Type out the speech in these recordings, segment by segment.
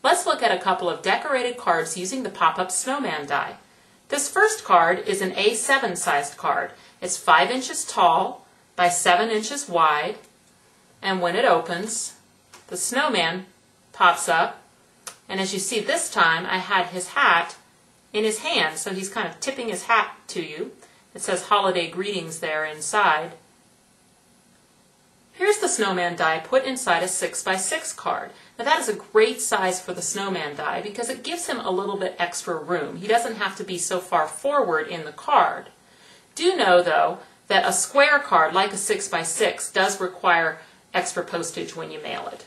Let's look at a couple of decorated cards using the pop-up snowman die. This first card is an A7 sized card. It's 5 inches tall by 7 inches wide, and when it opens, the snowman pops up, and as you see this time I had his hat in his hand, so he's kind of tipping his hat to you. It says holiday greetings there inside. Here's the snowman die put inside a 6x6 card. Now that is a great size for the snowman die because it gives him a little bit extra room. He doesn't have to be so far forward in the card. Do know though that a square card like a 6x6 does require extra postage when you mail it.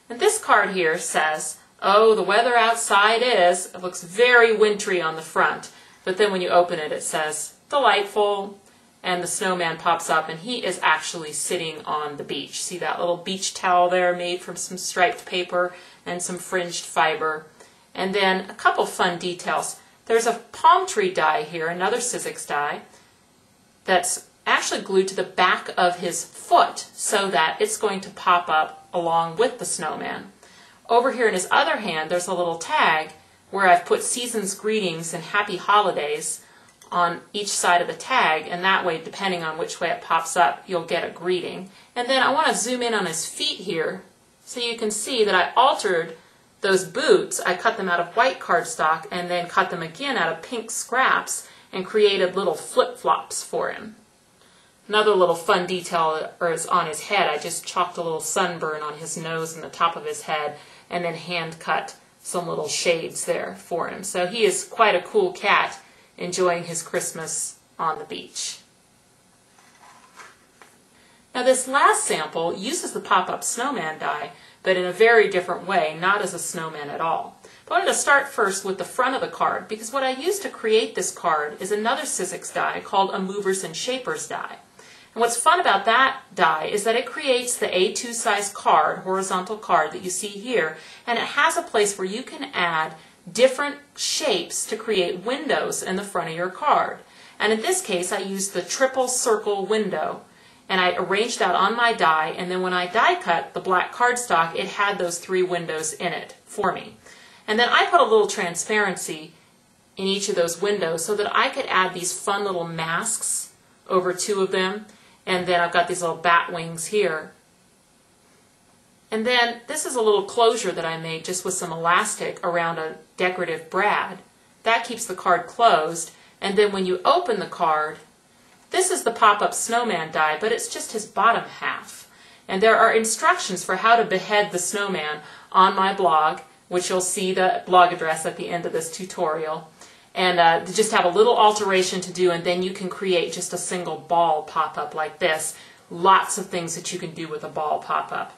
And this card here says, oh, the weather outside is, it looks very wintry on the front, but then when you open it, it says delightful, and the snowman pops up and he is actually sitting on the beach. See that little beach towel there made from some striped paper and some fringed fiber. And then a couple fun details. There's a palm tree die here, another Sizzix die, that's actually glued to the back of his foot so that it's going to pop up along with the snowman. Over here in his other hand, there's a little tag where I've put season's greetings and happy holidays on each side of the tag, and that way, depending on which way it pops up, you'll get a greeting. And then I want to zoom in on his feet here so you can see that I altered those boots. I cut them out of white cardstock and then cut them again out of pink scraps and created little flip-flops for him. Another little fun detail is on his head. I just chalked a little sunburn on his nose and the top of his head and then hand cut some little shades there for him. So he is quite a cool cat enjoying his Christmas on the beach. Now this last sample uses the pop-up snowman die, but in a very different way, not as a snowman at all. But I wanted to start first with the front of the card because what I used to create this card is another Sizzix die called a Movers and Shapers die. And what's fun about that die is that it creates the A2 size card, horizontal card that you see here, and it has a place where you can add different shapes to create windows in the front of your card. And in this case, I used the triple circle window, and I arranged that on my die, and then when I die cut the black cardstock, it had those 3 windows in it for me. And then I put a little transparency in each of those windows so that I could add these fun little masks over 2 of them, and then I've got these little bat wings here. And then this is a little closure that I made just with some elastic around a decorative brad. That keeps the card closed, and then when you open the card, this is the pop-up snowman die, but it's just his bottom half. And there are instructions for how to behead the snowman on my blog, which you'll see the blog address at the end of this tutorial. And just have a little alteration to do, and then you can create just a single ball pop-up like this. Lots of things that you can do with a ball pop-up.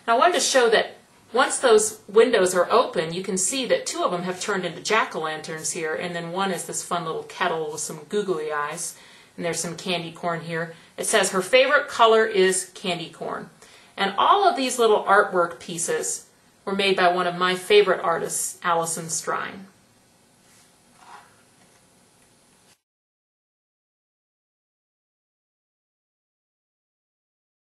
Now I wanted to show that once those windows are open, you can see that 2 of them have turned into jack-o'-lanterns here, and then one is this fun little kettle with some googly eyes, and there's some candy corn here. It says her favorite color is candy corn. And all of these little artwork pieces were made by one of my favorite artists, Allison Strine.